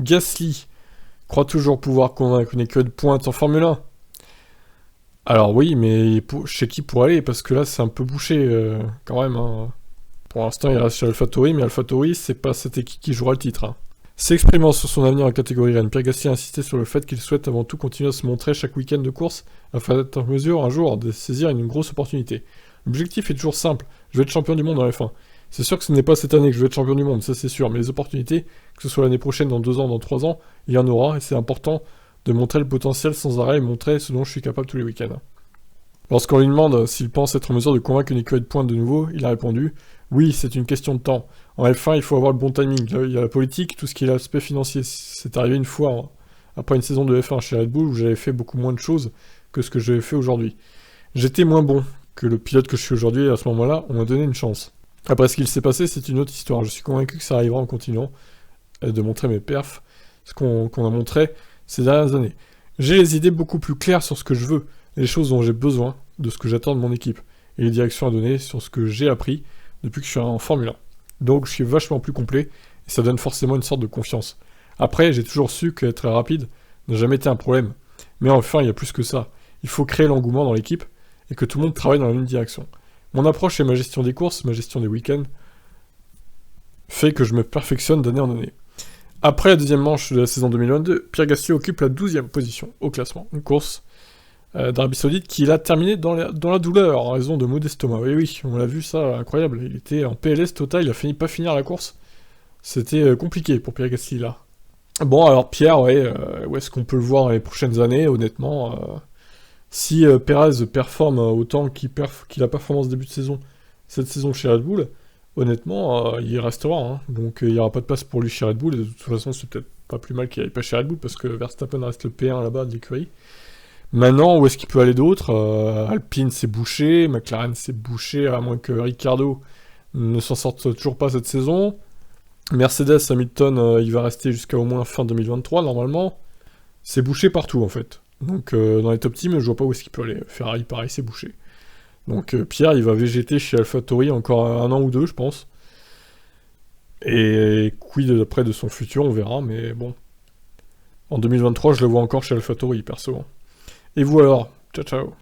Gasly croit toujours pouvoir convaincre une écurie de pointe en Formule 1. Alors oui, mais chez qui pour aller? Parce que là, c'est un peu bouché, quand même, hein. Pour l'instant, il reste chez AlphaTauri, mais AlphaTauri, c'est pas cette équipe qui jouera le titre, hein. S'exprimant sur son avenir en catégorie Rennes, Pierre Gasly a insisté sur le fait qu'il souhaite avant tout continuer à se montrer chaque week-end de course afin d'être en mesure un jour de saisir une grosse opportunité. L'objectif est toujours simple, je vais être champion du monde en F1. C'est sûr que ce n'est pas cette année que je vais être champion du monde, ça c'est sûr, mais les opportunités, que ce soit l'année prochaine, dans 2 ans, dans 3 ans, il y en aura, et c'est important de montrer le potentiel sans arrêt et montrer ce dont je suis capable tous les week-ends. Lorsqu'on lui demande s'il pense être en mesure de convaincre une écurie de pointe de nouveau, il a répondu « Oui, c'est une question de temps. En F1, il faut avoir le bon timing. Il y a la politique, tout ce qui est l'aspect financier. C'est arrivé une fois, hein, après une saison de F1 chez Red Bull, où j'avais fait beaucoup moins de choses que ce que j'ai fait aujourd'hui. J'étais moins bon que le pilote que je suis aujourd'hui, et à ce moment-là, on m'a donné une chance. Après ce qu'il s'est passé, c'est une autre histoire. Je suis convaincu que ça arrivera en continuant de montrer mes perfs, ce qu'on a montré ces dernières années. J'ai les idées beaucoup plus claires sur ce que je veux, les choses dont j'ai besoin, de ce que j'attends de mon équipe, et les directions à donner sur ce que j'ai appris depuis que je suis en Formule 1. Donc je suis vachement plus complet, et ça donne forcément une sorte de confiance. Après, j'ai toujours su qu'être très rapide n'a jamais été un problème. Mais enfin, il y a plus que ça. Il faut créer l'engouement dans l'équipe, et que tout le monde travaille dans la même direction. Mon approche et ma gestion des courses, ma gestion des week-ends, fait que je me perfectionne d'année en année. Après la deuxième manche de la saison 2022, Pierre Gasly occupe la 12e position au classement. Une course d'Arabie Saoudite qu'il a terminé dans la douleur en raison de maux d'estomac. Oui, oui, on l'a vu ça, incroyable. Il était en PLS total, il a fini pas finir la course. C'était compliqué pour Pierre Gasly là. Bon, alors Pierre, ouais, où est-ce qu'on peut le voir dans les prochaines années, honnêtement si Perez performe autant qu'il a performé en ce début de saison, cette saison chez Red Bull, honnêtement, il restera, hein. Donc il n'y aura pas de place pour lui chez Red Bull, et de toute façon, c'est peut-être pas plus mal qu'il aille pas chez Red Bull, parce que Verstappen reste le P1 là-bas de l'écurie. Maintenant, où est-ce qu'il peut aller d'autre? Alpine c'est bouché, McLaren c'est bouché, à moins que Ricciardo ne s'en sorte toujours pas cette saison. Mercedes, Hamilton, il va rester jusqu'à au moins fin 2023 normalement. C'est bouché partout en fait. Donc dans les top teams, je vois pas où est-ce qu'il peut aller. Ferrari pareil, c'est bouché. Donc Pierre, il va végéter chez AlphaTauri encore un an ou deux, je pense. Et quid après de son futur, on verra, mais bon. En 2023, je le vois encore chez AlphaTauri, perso. Et vous alors? Ciao ciao.